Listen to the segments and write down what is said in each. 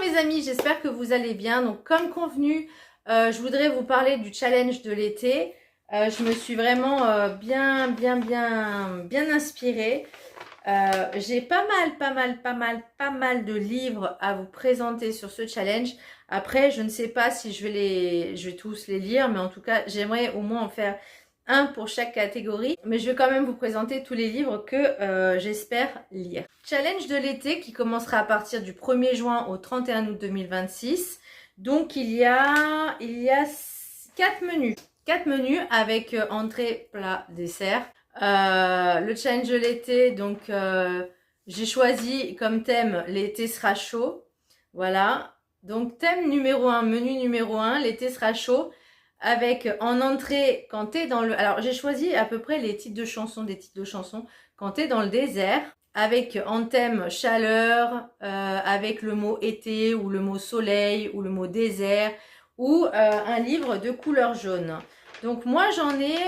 mes amis, j'espère que vous allez bien. Donc comme convenu, je voudrais vous parler du challenge de l'été. Je me suis vraiment bien inspirée. J'ai pas mal de livres à vous présenter sur ce challenge. Après, je ne sais pas si je vais tous les lire, mais en tout cas, j'aimerais au moins en faire un pour chaque catégorie. Mais je vais quand même vous présenter tous les livres que j'espère lire. Challenge de l'été qui commencera à partir du 1er juin au 31 août 2026. Donc, il y a 4 menus. 4 menus avec entrée, plat, dessert. Le challenge de l'été, donc j'ai choisi comme thème l'été sera chaud. Voilà. Donc thème numéro 1, menu numéro 1, l'été sera chaud. Avec en entrée, quand t'es dans le... Alors j'ai choisi à peu près les titres de chansons, des titres de chansons. Quand t'es dans le désert, avec en thème chaleur, avec le mot été ou le mot soleil ou le mot désert ou un livre de couleur jaune. Donc moi j'en ai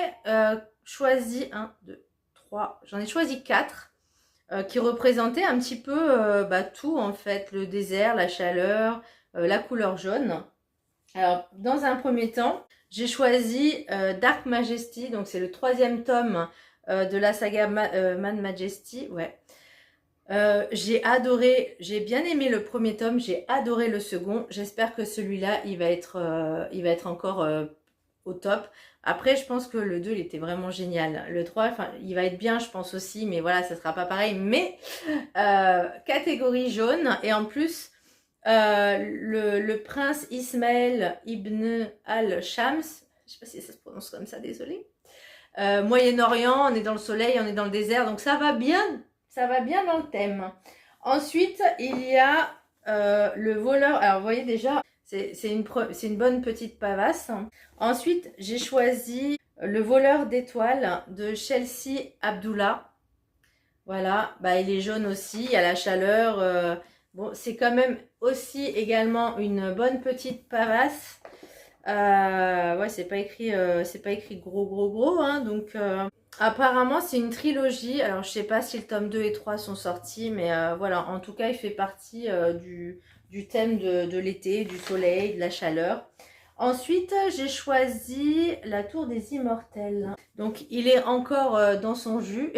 choisi 1, 2, 3, j'en ai choisi 4 qui représentaient un petit peu tout en fait, le désert, la chaleur, la couleur jaune. Alors dans un premier temps, j'ai choisi Dark Majesty, donc c'est le 3e tome de la saga Mad Majesty, ouais. J'ai adoré, j'ai bien aimé le premier tome, j'ai adoré le second. J'espère que celui-là, il va être encore au top. Après, je pense que le 2, il était vraiment génial. Le 3, enfin, il va être bien, je pense aussi, mais voilà, ça sera pas pareil. Mais catégorie jaune, et en plus, le prince Ismaël ibn al-Shams, je sais pas si ça se prononce comme ça, désolé. Moyen-Orient, on est dans le soleil, on est dans le désert, donc ça va bien dans le thème. Ensuite, il y a le voleur. Alors, vous voyez déjà, c'est une bonne petite pavasse. Ensuite, j'ai choisi le voleur d'étoiles de Chelsea Abdullah. Voilà, bah, il est jaune aussi, il y a la chaleur. Bon, c'est quand même aussi également une bonne petite pavasse. Ouais, c'est pas écrit gros, hein, donc apparemment c'est une trilogie. Alors je sais pas si le tome 2 et 3 sont sortis, mais voilà, en tout cas il fait partie du thème de l'été, du soleil, de la chaleur. Ensuite j'ai choisi La Tour des Immortels. Donc il est encore dans son jus,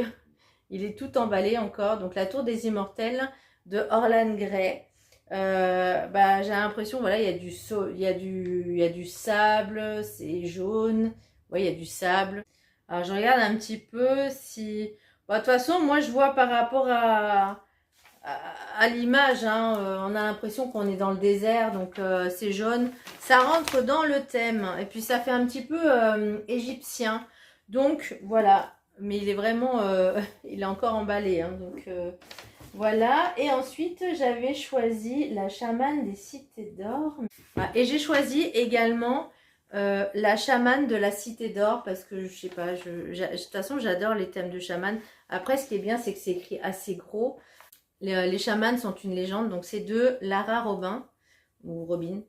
il est tout emballé encore. Donc La Tour des Immortels de Orlan Grey. J'ai l'impression, voilà, il y a du sable, c'est jaune, ouais, il y a du sable. Alors je regarde un petit peu si... Bon, de toute façon, moi je vois par rapport à l'image, hein, on a l'impression qu'on est dans le désert, donc c'est jaune. Ça rentre dans le thème, et puis ça fait un petit peu égyptien. Donc voilà, mais il est vraiment... il est encore emballé, hein, donc... Voilà, et ensuite j'avais choisi La chamane des cités d'or. Et j'ai choisi également La chamane de la cité d'or parce que je sais pas, de toute façon j'adore les thèmes de chamane. Après, ce qui est bien, c'est que c'est écrit assez gros. Les chamanes sont une légende, donc c'est de Lara Robin, ou Robin.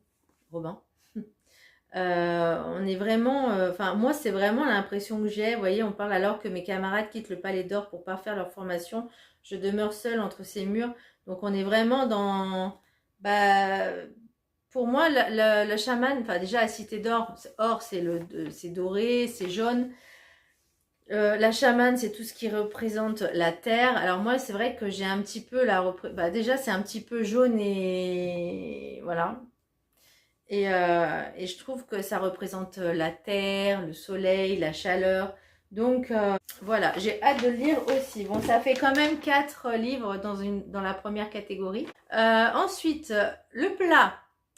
On est vraiment, enfin moi c'est vraiment l'impression que j'ai. Vous voyez, on parle alors que mes camarades quittent le Palais d'Or pour pas faire leur formation. Je demeure seule entre ces murs. Donc on est vraiment dans, pour moi la chamane, enfin déjà la Cité d'Or, or c'est doré, c'est jaune. La chamane, c'est tout ce qui représente la terre. Alors moi, c'est vrai que j'ai un petit peu déjà c'est un petit peu jaune et voilà. Et je trouve que ça représente la terre, le soleil, la chaleur. Donc voilà, j'ai hâte de le lire aussi. Bon, ça fait quand même 4 livres dans la première catégorie. Ensuite, le plat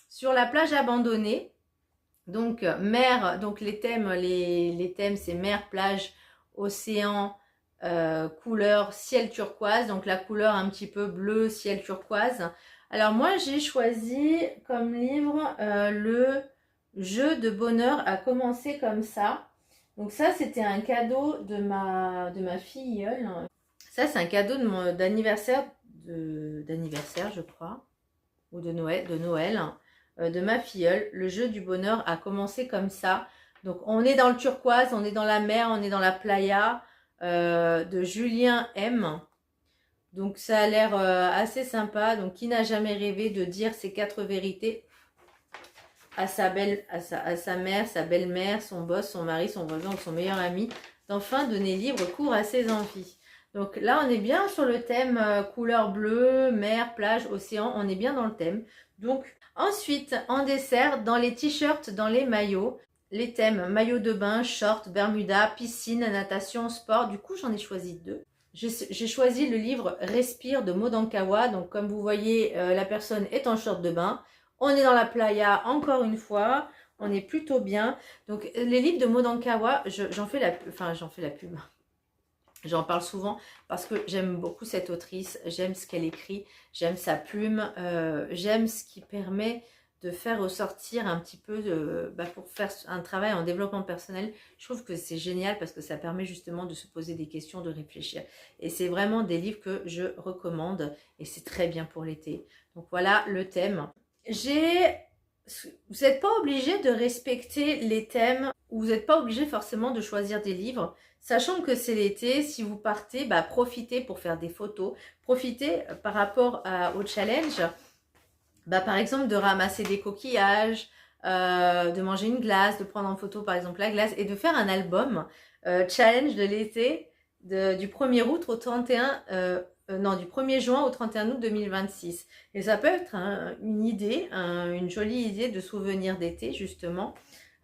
sur la plage abandonnée. Donc mer, donc les thèmes c'est mer, plage, océan, couleur ciel turquoise. Donc la couleur un petit peu bleu, ciel turquoise. Alors moi j'ai choisi comme livre le jeu de bonheur a commencé comme ça. Donc ça c'était un cadeau de ma filleule. Ça c'est un cadeau d'anniversaire je crois, ou de Noël, de ma filleule. Le jeu du bonheur a commencé comme ça. Donc on est dans le turquoise, on est dans la mer, on est dans la playa, de Julien M. Donc ça a l'air assez sympa. Donc qui n'a jamais rêvé de dire ses 4 vérités à sa mère, sa belle-mère, son boss, son mari, son voisin ou son meilleur ami, d'enfin donner libre cours à ses envies. Donc là, on est bien sur le thème couleur bleue, mer, plage, océan, on est bien dans le thème. Donc ensuite, en dessert, dans les t-shirts, dans les maillots, les thèmes maillot de bain, short, bermuda, piscine, natation, sport. Du coup, j'en ai choisi 2. J'ai choisi le livre Respire de Maud Ankawa. Donc comme vous voyez, la personne est en short de bain. On est dans la playa encore une fois. On est plutôt bien. Donc les livres de Maud Ankawa, j'en fais la pub. J'en parle souvent parce que j'aime beaucoup cette autrice. J'aime ce qu'elle écrit. J'aime sa plume. J'aime ce qui permet de faire ressortir un petit peu pour faire un travail en développement personnel. Je trouve que c'est génial parce que ça permet justement de se poser des questions, de réfléchir. Et c'est vraiment des livres que je recommande et c'est très bien pour l'été. Donc voilà le thème. Vous n'êtes pas obligé de respecter les thèmes ou vous n'êtes pas obligé forcément de choisir des livres. Sachant que c'est l'été, si vous partez, profitez pour faire des photos. Profitez par rapport au challenge. Par exemple, de ramasser des coquillages, de manger une glace, de prendre en photo par exemple la glace et de faire un album challenge de l'été du 1er août au 31 du 1er juin au 31 août 2026. Et ça peut être une idée, une jolie idée de souvenir d'été justement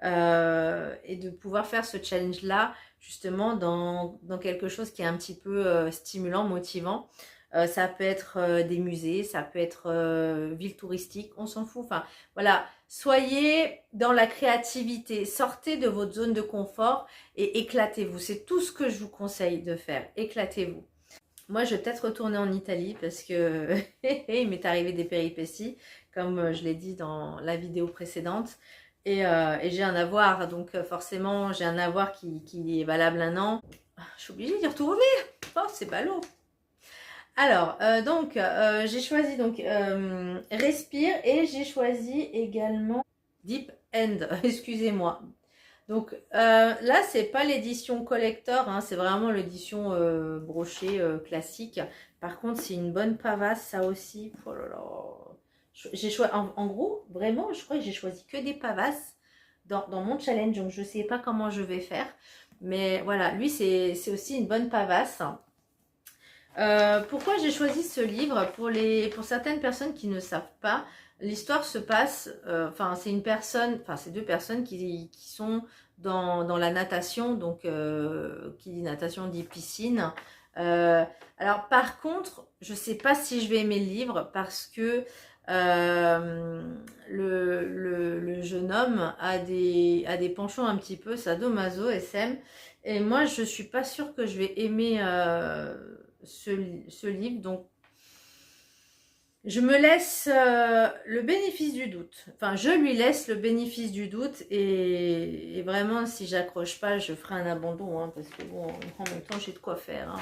et de pouvoir faire ce challenge là justement dans quelque chose qui est un petit peu stimulant, motivant. Ça peut être des musées, ça peut être ville touristique, on s'en fout. Enfin, voilà, soyez dans la créativité, sortez de votre zone de confort et éclatez-vous. C'est tout ce que je vous conseille de faire, éclatez-vous. Moi, je vais peut-être retourner en Italie parce que il m'est arrivé des péripéties, comme je l'ai dit dans la vidéo précédente. Et j'ai un avoir, donc forcément, j'ai un avoir qui est valable 1 an. Je suis obligée d'y retourner. Oh, c'est ballot. Alors, j'ai choisi Respire et j'ai choisi également Deep End, excusez-moi. Donc là, c'est pas l'édition collector, hein, c'est vraiment l'édition brochée classique. Par contre, c'est une bonne pavasse, ça aussi. Oh là là. J'ai choisi, en gros, vraiment, je crois que j'ai choisi que des pavasses dans mon challenge, donc je sais pas comment je vais faire. Mais voilà, lui, c'est aussi une bonne pavasse. Pourquoi j'ai choisi ce livre? Pour certaines personnes qui ne savent pas, l'histoire se passe, c'est 2 personnes qui sont dans la natation, donc qui dit natation dit piscine. Alors par contre, je sais pas si je vais aimer le livre parce que le jeune homme a des penchants un petit peu sadomaso, SM, et moi je suis pas sûre que je vais aimer ce livre, donc je me laisse le bénéfice du doute. Enfin, je lui laisse le bénéfice du doute et vraiment, si j'accroche pas, je ferai un abandon, hein, parce que bon, en même temps, j'ai de quoi faire. Hein.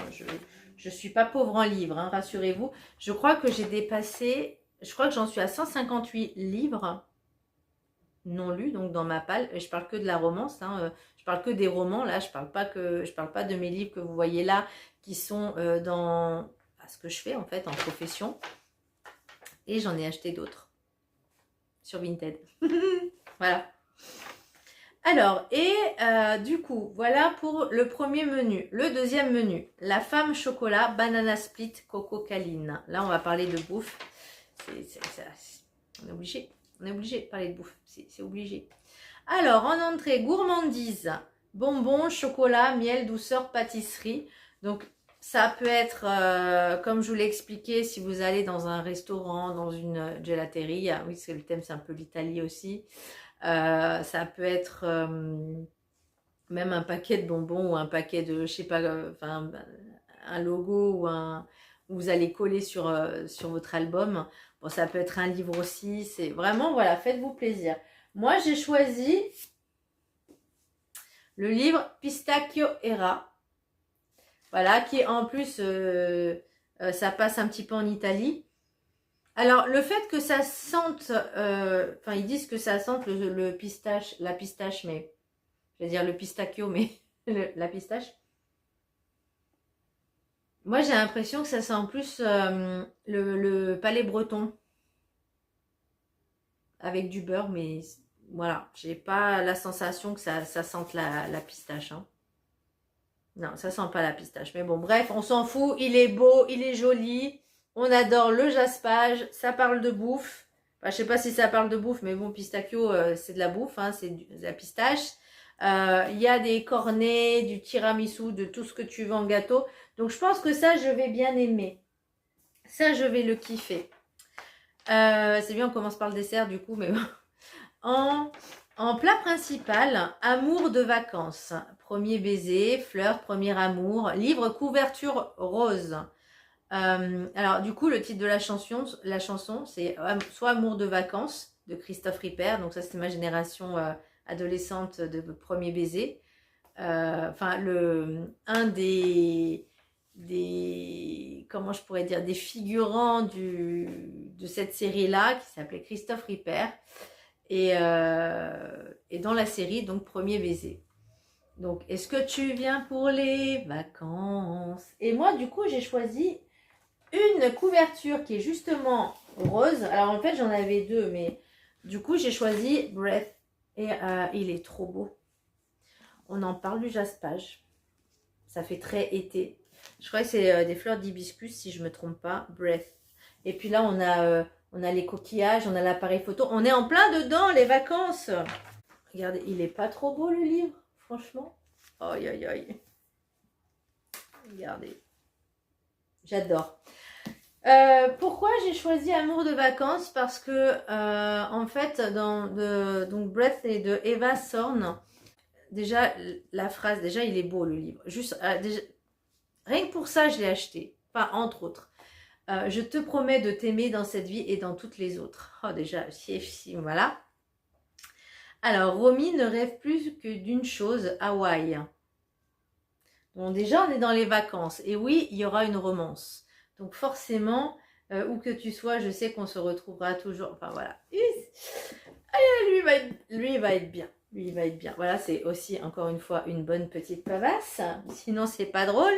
Je suis pas pauvre en livres, hein, rassurez-vous. Je crois que j'ai dépassé, je crois que j'en suis à 158 livres non lus, donc dans ma palle. Et je parle que de la romance, hein, je parle que des romans. Là, je parle pas de mes livres que vous voyez là, qui sont dans ce que je fais en fait en profession. Et j'en ai acheté d'autres sur Vinted. Voilà. Alors, du coup, voilà pour le premier menu. Le deuxième menu, la femme chocolat, banana split, coco caline. Là, on va parler de bouffe. On est obligé. On est obligé de parler de bouffe. C'est obligé. Alors, en entrée, gourmandise, bonbons, chocolat, miel, douceur, pâtisserie. Donc, ça peut être, comme je vous l'ai expliqué, si vous allez dans un restaurant, dans une gelaterie. Oui, c'est le thème, c'est un peu l'Italie aussi. Ça peut être même un paquet de bonbons ou un paquet de, je sais pas, un logo où vous allez coller sur votre album. Bon, ça peut être un livre aussi. C'est vraiment, voilà, faites-vous plaisir. Moi, j'ai choisi le livre Pistacchio Era. Voilà, qui est en plus, ça passe un petit peu en Italie. Alors, le fait que ça sente, ils disent que ça sente la pistache, mais je vais dire le pistachio, mais la pistache. Moi, j'ai l'impression que ça sent en plus le palais breton avec du beurre, mais voilà, j'ai pas la sensation que ça sente la pistache. Hein. Non, ça sent pas la pistache. Mais bon, bref, on s'en fout. Il est beau, il est joli. On adore le jaspage. Ça parle de bouffe. Enfin, je sais pas si ça parle de bouffe, mais bon, pistachio, c'est de la bouffe, hein, c'est de la pistache. Il y a des cornets, du tiramisu, de tout ce que tu veux en gâteau. Donc, je pense que ça, je vais bien aimer. Ça, je vais le kiffer. C'est bien, on commence par le dessert, du coup, mais bon. En plat principal, amour de vacances. Premier baiser, fleur, premier amour. Livre couverture rose. Alors du coup, le titre de la chanson c'est soit Amour de vacances de Christophe Ripper. Donc ça, c'était ma génération adolescente de premier baiser. Enfin, un comment je pourrais dire, des figurants de cette série-là qui s'appelait Christophe Ripper. Et dans la série, donc premier baiser. Donc, est-ce que tu viens pour les vacances? Et moi, du coup, j'ai choisi une couverture qui est justement rose. Alors, en fait, j'en avais deux, mais du coup, j'ai choisi Breath. Et il est trop beau. On en parle du jaspage. Ça fait très été. Je crois que c'est des fleurs d'hibiscus, si je ne me trompe pas. Breath. Et puis là, on a les coquillages, on a l'appareil photo. On est en plein dedans, les vacances. Regardez, il est pas trop beau le livre, franchement. Aïe, aïe, aïe. Regardez. J'adore. Pourquoi j'ai choisi Amour de vacances? Parce que, en fait, donc Breath est de Eva Thorne. Déjà, la phrase, déjà, il est beau le livre. Juste, déjà, rien que pour ça, je l'ai acheté. Enfin, entre autres. Je te promets de t'aimer dans cette vie et dans toutes les autres. Oh, déjà, si, voilà. Alors, Romy ne rêve plus que d'une chose, Hawaï. Bon, déjà, on est dans les vacances. Et oui, il y aura une romance. Donc, forcément, où que tu sois, je sais qu'on se retrouvera toujours. Enfin, voilà. Lui, il va être bien. Lui, il va être bien. Voilà, c'est aussi, encore une fois, une bonne petite pavasse. Sinon, c'est pas drôle.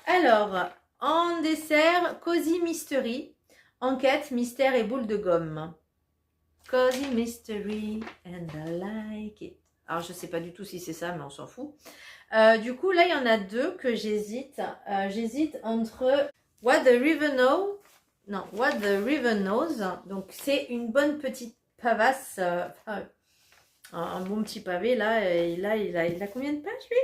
Alors, en dessert, Cozy Mystery, enquête, mystère et boule de gomme. Cozy Mystery and I like it. Alors, je ne sais pas du tout si c'est ça, mais on s'en fout. Du coup, là, il y en a deux que j'hésite. J'hésite entre What the River Knows. Non, What the River Knows. Donc, c'est une bonne petite pavasse. Un bon petit pavé, là. Et là, il a combien de pages, lui?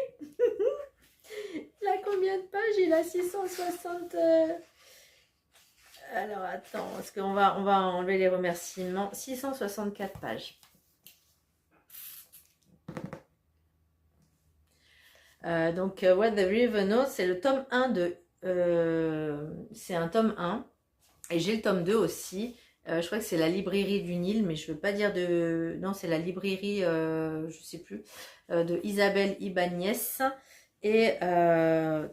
Il a combien de pages? Il a 660... Alors, attends, parce qu'on va enlever les remerciements. 664 pages. Donc, What the River Knows, c'est le tome 1 de... c'est un tome 1. Et j'ai le tome 2 aussi. Je crois que c'est la librairie du Nil, mais je ne veux pas dire de... Non, c'est la librairie, je ne sais plus, de Isabelle Ibanez. Et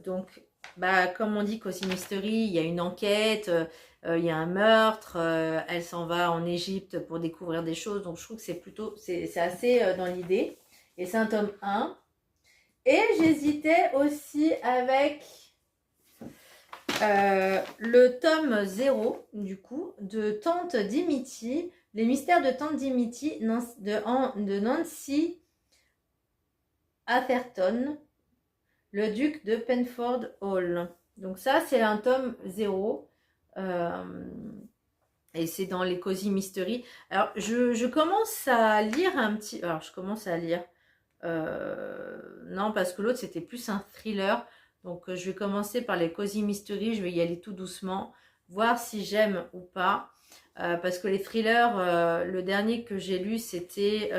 donc, bah, comme on dit, Cozy Mystery, il y a une enquête, il y a un meurtre, elle s'en va en Égypte pour découvrir des choses. Donc, je trouve que c'est plutôt, c'est assez dans l'idée. Et c'est un tome 1. Et j'hésitais aussi avec le tome 0, du coup, de Tante Dimity, les mystères de Tante Dimity de Nancy Atherton, le duc de Penford Hall. Donc ça, c'est un tome 0. Et c'est dans les Cozy Mystery. Alors, je commence à lire un petit... Alors, je commence à lire... non, parce que l'autre, c'était plus un thriller. Donc, je vais commencer par les Cozy Mystery. Je vais y aller tout doucement. Voir si j'aime ou pas. Parce que les thrillers, le dernier que j'ai lu, c'était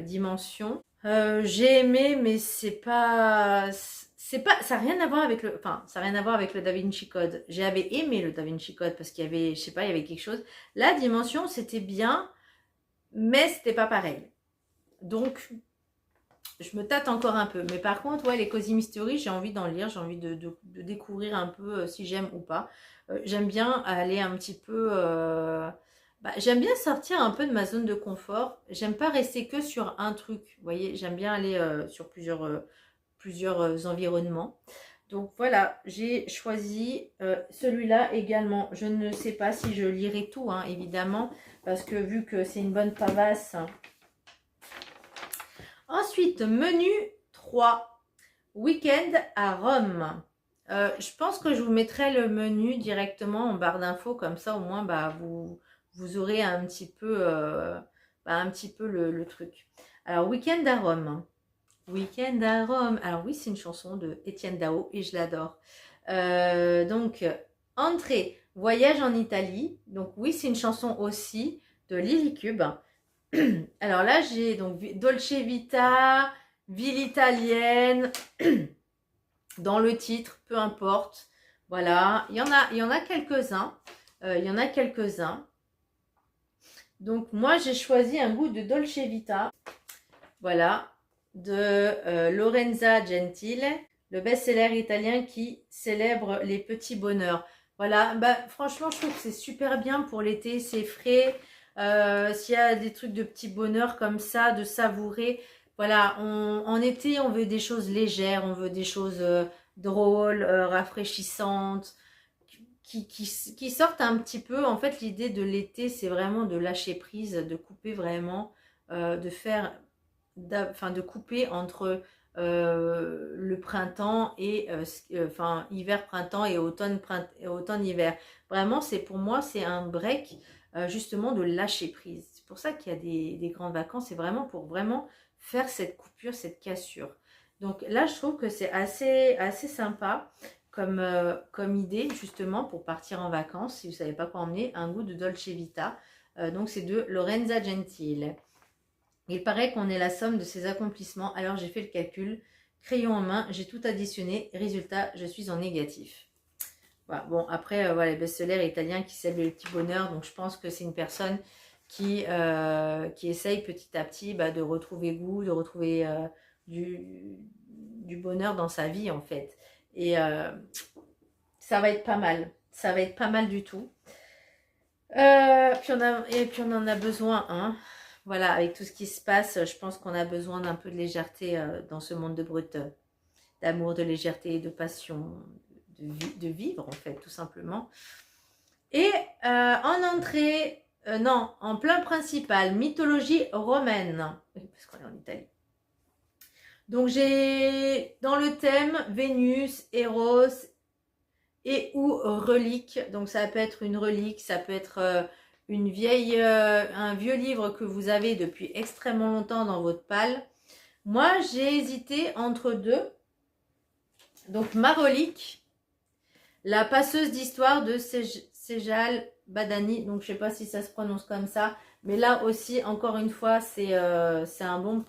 Dimension. J'ai aimé, mais ça n'a rien à voir avec ça n'a rien à voir avec le Da Vinci Code. J'avais aimé le Da Vinci Code parce qu'il y avait, je sais pas, il y avait quelque chose. La Dimension, c'était bien, mais c'était pas pareil. Donc, je me tâte encore un peu. Mais par contre, ouais, les Cozy Mystery, j'ai envie d'en lire, j'ai envie de découvrir un peu si j'aime ou pas. J'aime bien aller un petit peu... j'aime bien sortir un peu de ma zone de confort. J'aime pas rester que sur un truc. Vous voyez, j'aime bien aller sur plusieurs environnements. Donc voilà, j'ai choisi celui-là également. Je ne sais pas si je lirai tout, hein, évidemment, parce que vu que c'est une bonne pavasse. Ensuite, menu 3, week-end à Rome. Je pense que je vous mettrai le menu directement en barre d'infos, comme ça au moins bah, vous aurez un petit peu le truc. Alors, week-end à Rome. Week-end à Rome. Alors oui, c'est une chanson de Étienne Dao et je l'adore. Donc, entrée, voyage en Italie. Donc oui, c'est une chanson aussi de Lily Cube. Alors là, j'ai donc Dolce Vita, ville italienne, dans le titre, peu importe. Voilà, il y en a quelques-uns. Il y en a quelques-uns. Donc moi, j'ai choisi un goût de Dolce Vita. Voilà, de Lorenza Gentile, le best-seller italien qui célèbre les petits bonheurs. Voilà, bah, franchement, je trouve que c'est super bien pour l'été, c'est frais. S'il y a des trucs de petits bonheurs comme ça, de savourer. Voilà, en été, on veut des choses légères, on veut des choses drôles, rafraîchissantes, qui sortent un petit peu. En fait, l'idée de l'été, c'est vraiment de lâcher prise, de couper vraiment, de faire de couper entre le printemps et hiver printemps et automne hiver. Vraiment, c'est pour moi c'est un break justement de lâcher prise. C'est pour ça qu'il y a des grandes vacances, c'est vraiment pour vraiment faire cette coupure, cette cassure. Donc là, je trouve que c'est assez sympa comme idée justement pour partir en vacances. Si vous savez pas quoi emmener, un goût de Dolce Vita. Donc c'est de Lorenza Gentile. Il paraît qu'on est la somme de ses accomplissements, alors j'ai fait le calcul, crayon en main, j'ai tout additionné, résultat, je suis en négatif. Voilà. Bon, après, voilà, les best-sellers italiens qui cèlent le petit bonheur, donc je pense que c'est une personne qui essaye petit à petit de retrouver goût, de retrouver du bonheur dans sa vie, en fait. Et ça va être pas mal, ça va être pas mal du tout. Puis on en a besoin, hein. Voilà, avec tout ce qui se passe, je pense qu'on a besoin d'un peu de légèreté dans ce monde de brut, d'amour, de légèreté, de passion, de vivre en fait, tout simplement. Et en entrée, non, en plein principal, mythologie romaine, parce qu'on est en Italie. Donc j'ai dans le thème Vénus, Eros et ou relique. Donc ça peut être une relique, ça peut être un vieux livre que vous avez depuis extrêmement longtemps dans votre palle. Moi, j'ai hésité entre deux. Donc, ma relique, la passeuse d'histoire de Sejal Badani. Donc, je ne sais pas si ça se prononce comme ça. Mais là aussi, encore une fois, c'est un bon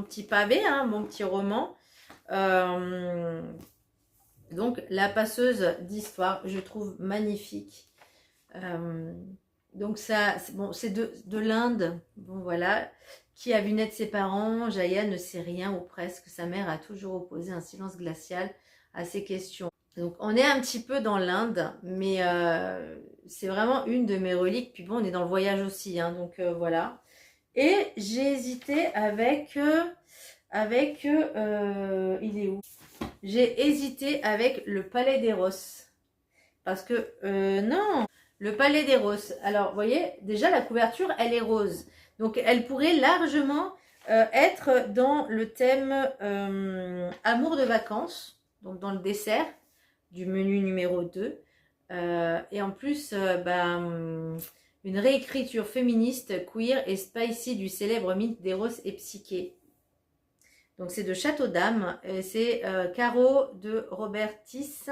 petit pavé, hein, un bon petit roman. Donc, la passeuse d'histoire, je trouve magnifique. Donc ça, bon, c'est de l'Inde, bon voilà, qui a vu naître ses parents. Jaya ne sait rien ou presque. Sa mère a toujours opposé un silence glacial à ses questions. Donc on est un petit peu dans l'Inde, mais c'est vraiment une de mes reliques. Puis bon, on est dans le voyage aussi, hein, donc voilà. Et j'ai hésité avec il est où? J'ai hésité avec le Palais des Roses. Parce que, non, le Palais des Roses. Alors, vous voyez, déjà, la couverture, elle est rose. Donc, elle pourrait largement être dans le thème amour de vacances. Donc, dans le dessert du menu numéro 2. Et en plus, une réécriture féministe, queer et spicy du célèbre mythe d'Eros et Psyché. Donc, c'est de Château d'Âme. C'est Caro de Robertis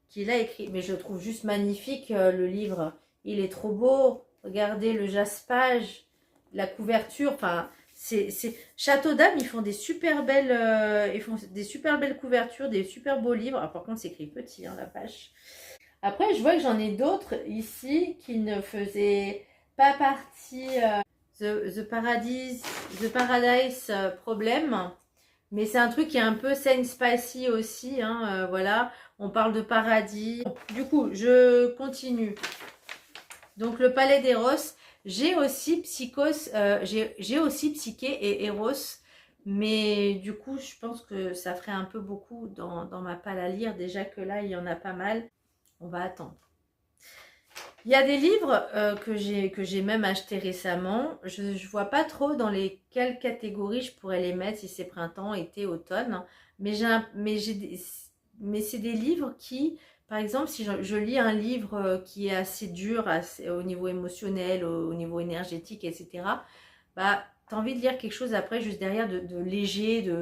qui l'a écrit. Mais je le trouve juste magnifique, le livre. Il est trop beau. Regardez le jaspage, la couverture. Enfin, Château d'Âme, ils font des super belles couvertures, des super beaux livres. Alors, par contre, c'est écrit petit, hein, la page. Après, je vois que j'en ai d'autres ici qui ne faisaient pas partie The Paradise Problem. Mais c'est un truc qui est un peu Saint Spicy aussi, hein, voilà. On parle de paradis. Du coup, je continue. Donc, le Palais d'Eros. J'ai aussi Psyché et Eros. Mais du coup, je pense que ça ferait un peu beaucoup dans ma palle à lire. Déjà que là, il y en a pas mal. On va attendre. Il y a des livres que j'ai même achetés récemment. Je ne vois pas trop dans quelles catégories je pourrais les mettre, si c'est printemps, été, automne. Mais mais c'est des livres qui, par exemple, si je lis un livre qui est assez dur au niveau émotionnel, au niveau énergétique, etc., bah, tu as envie de lire quelque chose après, juste derrière, de léger,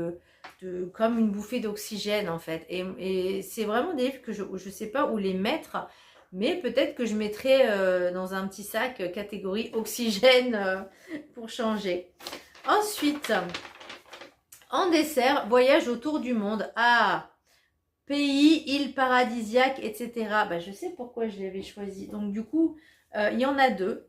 comme une bouffée d'oxygène, en fait. Et c'est vraiment des livres que je ne sais pas où les mettre, mais peut-être que je mettrai dans un petit sac catégorie oxygène pour changer. Ensuite, en dessert, voyage autour du monde. Ah, pays, îles paradisiaques, etc. Bah, je sais pourquoi je l'avais choisi. Donc du coup, il y en a deux.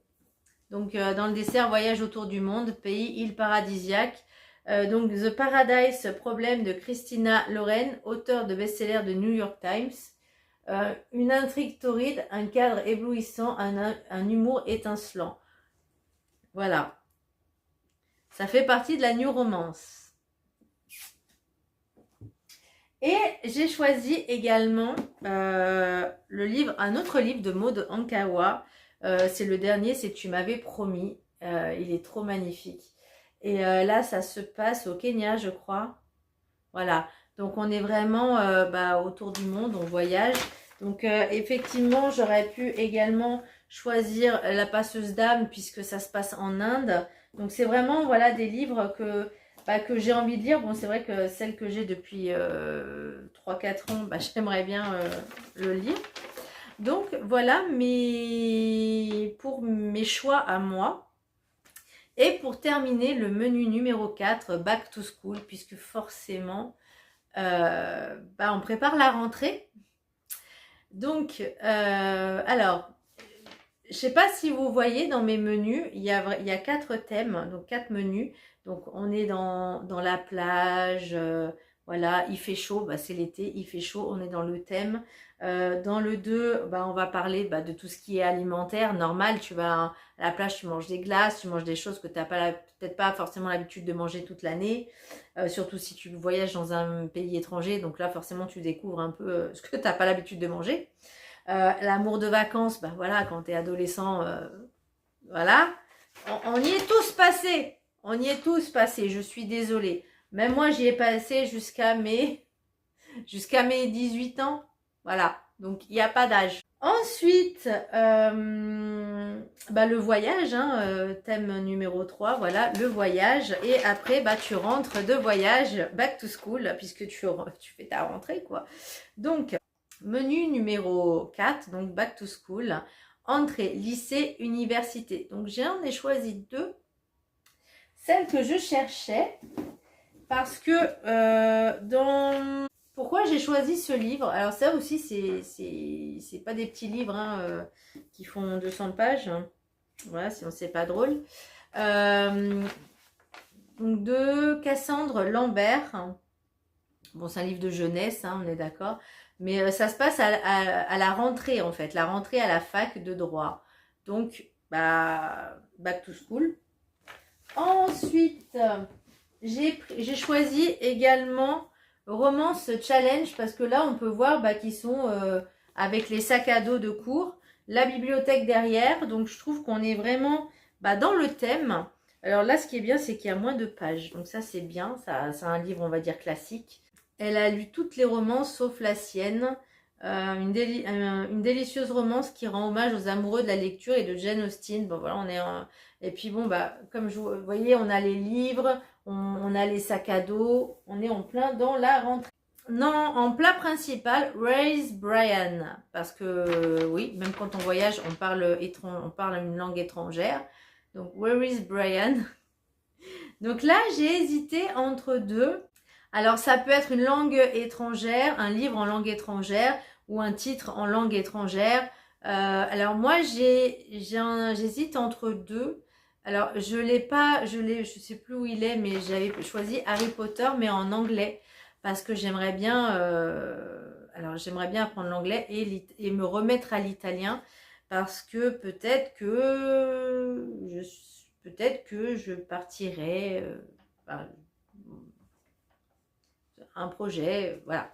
Donc dans le dessert, voyage autour du monde, pays, îles paradisiaques. Donc The Paradise Problem de Christina Loren, auteure de best-seller de New York Times. Une intrigue torride, un cadre éblouissant, un humour étincelant. Voilà. Ça fait partie de la New Romance. Et j'ai choisi également un autre livre de Maud Ankawa. C'est le dernier, c'est Tu m'avais promis. Il est trop magnifique. Et là, ça se passe au Kenya, je crois. Voilà. Donc, on est vraiment autour du monde, on voyage. Donc, effectivement, j'aurais pu également choisir La passeuse d'âme puisque ça se passe en Inde. Donc, c'est vraiment voilà, des livres que j'ai envie de lire. Bon, c'est vrai que celle que j'ai depuis 3-4 ans, j'aimerais bien le lire. Donc, voilà pour mes choix à moi. Et pour terminer, le menu numéro 4, Back to School, puisque forcément, on prépare la rentrée. Donc, alors, je ne sais pas si vous voyez dans mes menus, il y a 4 thèmes, donc 4 menus. Donc, on est dans la plage, voilà, il fait chaud, c'est l'été, il fait chaud, on est dans le thème. Dans le 2, on va parler de tout ce qui est alimentaire, normal, tu vas à la plage, tu manges des glaces, tu manges des choses que tu n'as peut-être pas forcément l'habitude de manger toute l'année, surtout si tu voyages dans un pays étranger, donc là forcément tu découvres un peu ce que tu n'as pas l'habitude de manger. L'amour de vacances, voilà, quand tu es adolescent, voilà, on y est tous passés, je suis désolée. Même moi j'y ai passé jusqu'à mes 18 ans. Voilà, donc il n'y a pas d'âge. Ensuite, le voyage, thème numéro 3, voilà, le voyage. Et après, tu rentres de voyage, back to school, puisque tu fais ta rentrée, quoi. Donc, menu numéro 4, donc back to school, entrée, lycée, université. Donc, j'en ai choisi 2. Celle que je cherchais, parce que Pourquoi j'ai choisi ce livre? Alors ça aussi, c'est pas des petits livres qui font 200 pages. Voilà, sinon c'est pas drôle. Donc de Cassandre Lambert. Bon, c'est un livre de jeunesse, on est d'accord. Mais ça se passe à la rentrée, en fait. La rentrée à la fac de droit. Donc, back to school. Ensuite, j'ai choisi également Romance Challenge parce que là, on peut voir qu'ils sont avec les sacs à dos de cours, la bibliothèque derrière. Donc, je trouve qu'on est vraiment dans le thème. Alors là, ce qui est bien, c'est qu'il y a moins de pages. Donc ça, c'est bien. C'est un livre, on va dire, classique. Elle a lu toutes les romances sauf la sienne. Une délicieuse romance qui rend hommage aux amoureux de la lecture et de Jane Austen. Bon, voilà, on est Et puis bon, comme vous voyez, on a les livres, on a les sacs à dos, on est en plein dans la rentrée. Non, en plat principal, Raise Brian. Parce que oui, même quand on voyage, on parle une langue étrangère. Donc, Where is Brian? Donc là, j'ai hésité entre 2. Alors, ça peut être une langue étrangère, un livre en langue étrangère ou un titre en langue étrangère. Alors, moi, j'hésite entre 2. Alors, je sais plus où il est, mais j'avais choisi Harry Potter, mais en anglais. Parce que j'aimerais bien apprendre l'anglais et me remettre à l'italien. Parce que peut-être que je partirai... un projet, voilà.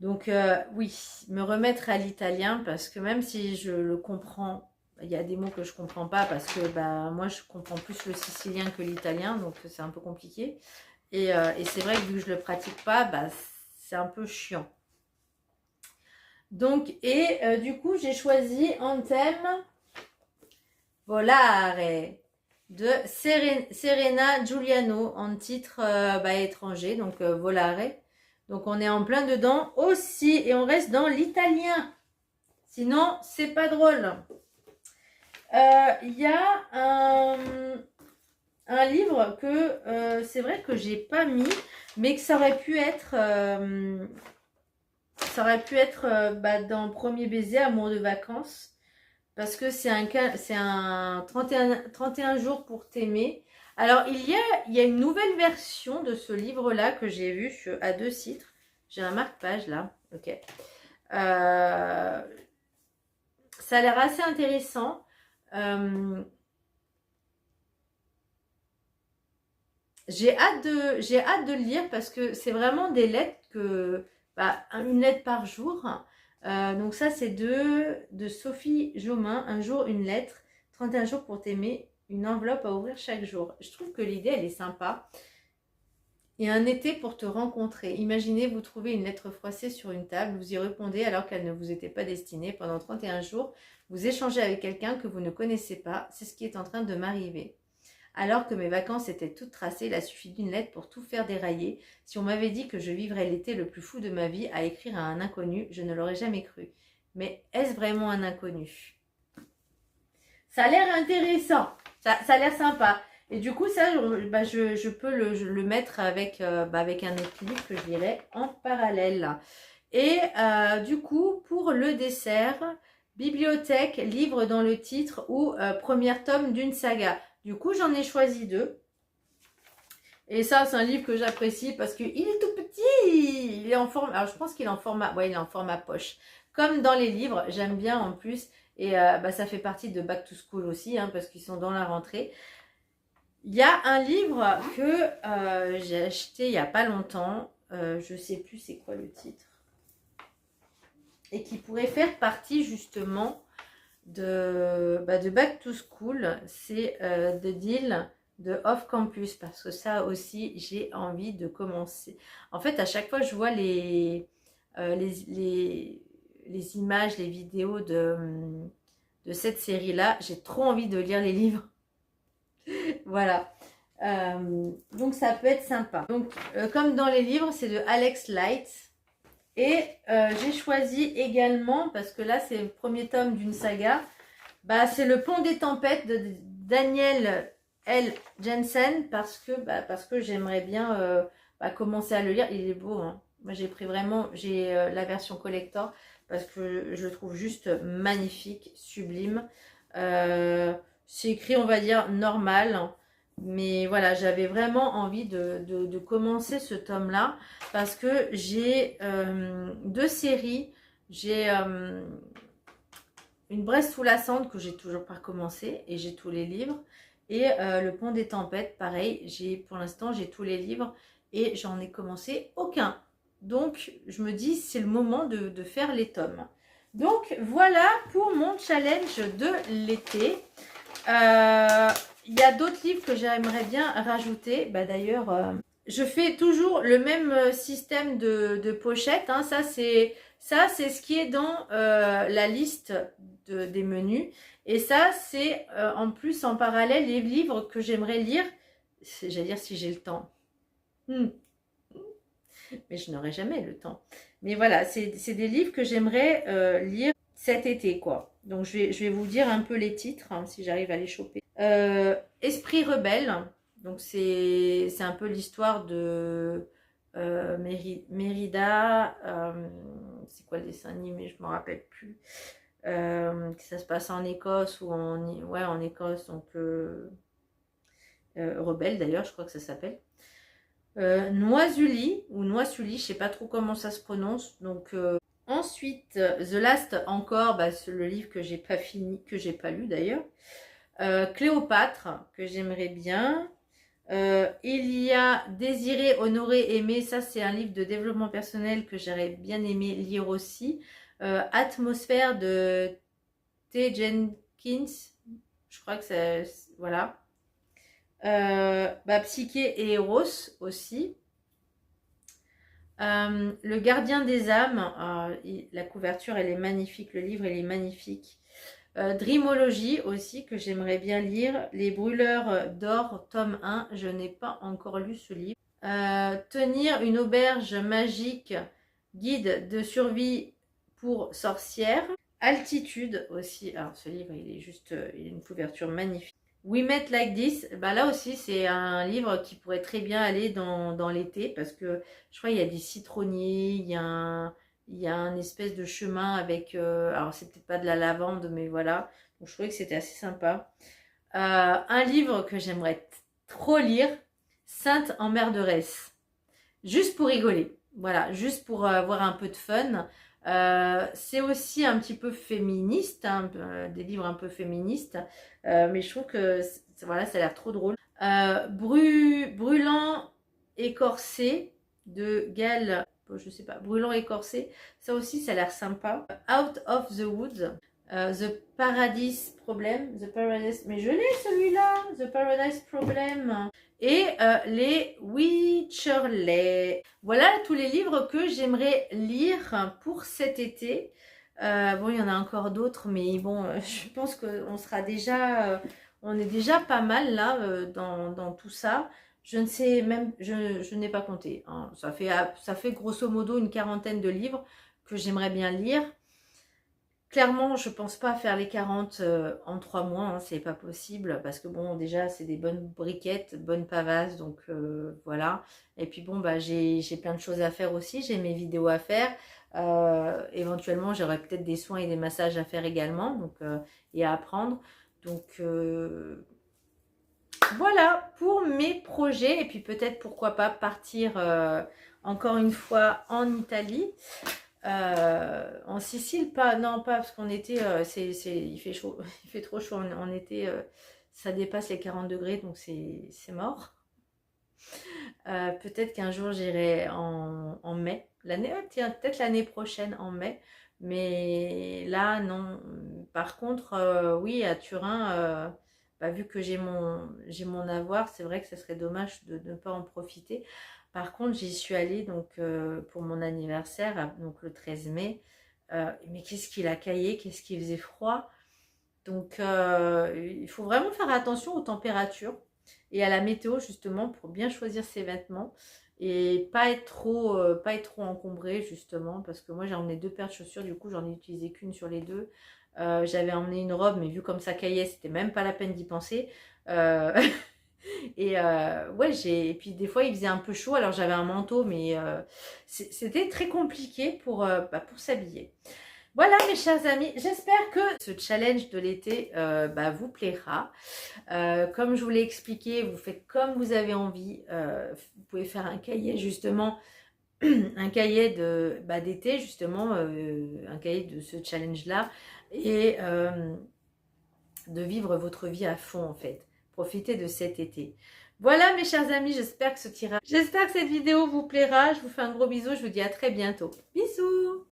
Donc oui, me remettre à l'italien parce que même si je le comprends, il y a des mots que je comprends pas parce que bah, moi je comprends plus le sicilien que l'italien, donc c'est un peu compliqué. Et c'est vrai que vu que je le pratique pas, bah, c'est un peu chiant. Donc, du coup, j'ai choisi en thème Volare de Serena Giuliano en titre bah, étranger, donc Volare. Donc on est en plein dedans aussi et on reste dans l'italien. Sinon, c'est pas drôle. Il y a un livre que c'est vrai que j'ai pas mis, mais que ça aurait pu être bah, dans Premier baiser, Amour de vacances. Parce que c'est un 31 jours pour t'aimer. Alors, il y a une nouvelle version de ce livre-là que j'ai vu à 2 titres. J'ai un marque-page là. Ok. Ça a l'air assez intéressant. J'ai hâte de le lire parce que c'est vraiment des lettres bah, une lettre par jour. Donc ça, c'est de Sophie Jomain. Un jour, une lettre. 31 jours pour t'aimer. Une enveloppe à ouvrir chaque jour. Je trouve que l'idée, elle est sympa. Et un été pour te rencontrer. Imaginez, vous trouvez une lettre froissée sur une table. Vous y répondez alors qu'elle ne vous était pas destinée. Pendant 31 jours, vous échangez avec quelqu'un que vous ne connaissez pas. C'est ce qui est en train de m'arriver. Alors que mes vacances étaient toutes tracées, il a suffi d'une lettre pour tout faire dérailler. Si on m'avait dit que je vivrais l'été le plus fou de ma vie à écrire à un inconnu, je ne l'aurais jamais cru. Mais est-ce vraiment un inconnu? Ça a l'air intéressant, ça a l'air sympa. Et du coup, ça, bah, je peux le mettre avec, bah, avec un autre livre que je lirai en parallèle. Et du coup, pour le dessert, bibliothèque, livre dans le titre ou premier tome d'une saga. Du coup, j'en ai choisi 2. Et ça, c'est un livre que j'apprécie parce qu'il est tout petit. Il est en forme. Alors, je pense qu'il est en format. Ouais, il est en format poche. Comme dans les livres, j'aime bien en plus. Et bah, ça fait partie de Back to School aussi, hein, parce qu'ils sont dans la rentrée. Il y a un livre que j'ai acheté il n'y a pas longtemps. Je ne sais plus c'est quoi le titre. Et qui pourrait faire partie justement de Back to School. C'est The Deal de Off Campus, parce que ça aussi j'ai envie de commencer. En fait, à chaque fois je vois les images, les vidéos de cette série là, j'ai trop envie de lire les livres. Voilà. Donc ça peut être sympa. Donc comme dans les livres, c'est de Alex Light. Et j'ai choisi également, parce que là c'est le premier tome d'une saga, bah, c'est Le Pont des Tempêtes de Daniel L. Jensen, parce que j'aimerais bien bah, commencer à le lire. Il est beau, hein. Moi j'ai pris vraiment, j'ai la version collector parce que je le trouve juste magnifique, sublime. C'est écrit, on va dire, normal. Mais voilà, j'avais vraiment envie de commencer ce tome-là parce que j'ai 2 séries. J'ai Une Bresse sous la cendre que j'ai toujours pas commencé et j'ai tous les livres. Et Le Pont des Tempêtes, pareil, pour l'instant j'ai tous les livres et j'en ai commencé aucun. Donc je me dis c'est le moment de faire les tomes. Donc voilà pour mon challenge de l'été. Il y a d'autres livres que j'aimerais bien rajouter. Bah, d'ailleurs, je fais toujours le même système de pochette. Hein. Ça, c'est ce qui est dans la liste des menus. Et ça, c'est en plus, en parallèle, les livres que j'aimerais lire. J'allais dire si j'ai le temps. Mais je n'aurai jamais le temps. Mais voilà, c'est des livres que j'aimerais lire cet été, quoi. Donc, je vais vous dire un peu les titres, hein, si j'arrive à les choper. Esprit rebelle. Donc, c'est un peu l'histoire de Mérida. C'est quoi le dessin animé? Je ne me rappelle plus. Ça se passe en Écosse ou en Écosse. Donc, Rebelle, d'ailleurs, je crois que ça s'appelle. Noisuli, ou Noisuli, je sais pas trop comment ça se prononce. Donc ensuite, The Last encore, bah, c'est le livre que j'ai pas fini, que j'ai pas lu d'ailleurs. Cléopâtre, que j'aimerais bien. Il y a Désirer, honorer, aimer. Ça, c'est un livre de développement personnel que j'aurais bien aimé lire aussi. Atmosphère de T. Jenkins. Je crois que c'est... Voilà. Psyché et Eros aussi. Le gardien des âmes. La couverture, elle est magnifique. Le livre, il est magnifique. Dreamology aussi, que j'aimerais bien lire. Les brûleurs d'or, tome 1. Je n'ai pas encore lu ce livre. Tenir une auberge magique, guide de survie pour sorcières. Altitude aussi. Alors ce livre, il est juste, il a une couverture magnifique. We Met Like This. Bah là aussi, c'est un livre qui pourrait très bien aller dans l'été parce que je crois qu'il y a des citronniers, il y a un espèce de chemin avec, alors c'est peut-être pas de la lavande, mais voilà. Donc je trouvais que c'était assez sympa. Un livre que j'aimerais trop lire, Sainte emmerderesse. Juste pour rigoler. Voilà, juste pour avoir un peu de fun. C'est aussi un petit peu féministe, hein, des livres un peu féministes, mais je trouve que voilà, ça a l'air trop drôle. Brûlant écorcé de Gail, je sais pas, Brûlant écorcé, ça aussi ça a l'air sympa. Out of the Woods, The Paradise Problem, mais je l'ai celui-là, The Paradise Problem. Et les Wycherley. Voilà tous les livres que j'aimerais lire pour cet été. Bon, il y en a encore d'autres, mais bon, je pense qu'on sera déjà, on est déjà pas mal là dans tout ça. Je ne sais même, je n'ai pas compté, hein. Ça fait grosso modo une quarantaine de livres que j'aimerais bien lire. Clairement, je pense pas faire les 40 en 3 mois, hein, c'est pas possible, parce que bon, déjà, c'est des bonnes briquettes, bonnes pavasses, donc voilà. Et puis bon, bah, j'ai plein de choses à faire aussi, j'ai mes vidéos à faire, éventuellement, j'aurai peut-être des soins et des massages à faire également, donc, et à apprendre. Donc voilà pour mes projets, et puis peut-être, pourquoi pas, partir encore une fois en Italie. En Sicile, pas, non, pas parce qu'en été, il fait chaud, il fait trop chaud en été, ça dépasse les 40 degrés, donc c'est mort. Peut-être qu'un jour j'irai en mai, peut-être l'année prochaine en mai, mais là non. Par contre, oui, à Turin, vu que j'ai mon avoir, c'est vrai que ce serait dommage de ne pas en profiter. Par contre, j'y suis allée donc pour mon anniversaire, donc le 13 mai. Mais qu'est-ce qu'il a caillé, qu'est-ce qu'il faisait froid. Donc il faut vraiment faire attention aux températures et à la météo justement pour bien choisir ses vêtements et pas être trop encombré justement, parce que moi j'ai emmené 2 paires de chaussures, du coup j'en ai utilisé qu'une sur les 2. J'avais emmené une robe, mais vu comme ça caillait, c'était même pas la peine d'y penser. Et ouais, et puis des fois il faisait un peu chaud, alors j'avais un manteau, mais c'était très compliqué pour s'habiller. Voilà mes chers amis, j'espère que ce challenge de l'été vous plaira. Comme je vous l'ai expliqué, vous faites comme vous avez envie. Vous pouvez faire un cahier justement, un cahier d'été justement, un cahier de ce challenge là, et de vivre votre vie à fond en fait. Profitez de cet été. Voilà mes chers amis, j'espère que cette vidéo vous plaira. Je vous fais un gros bisou, je vous dis à très bientôt. Bisous!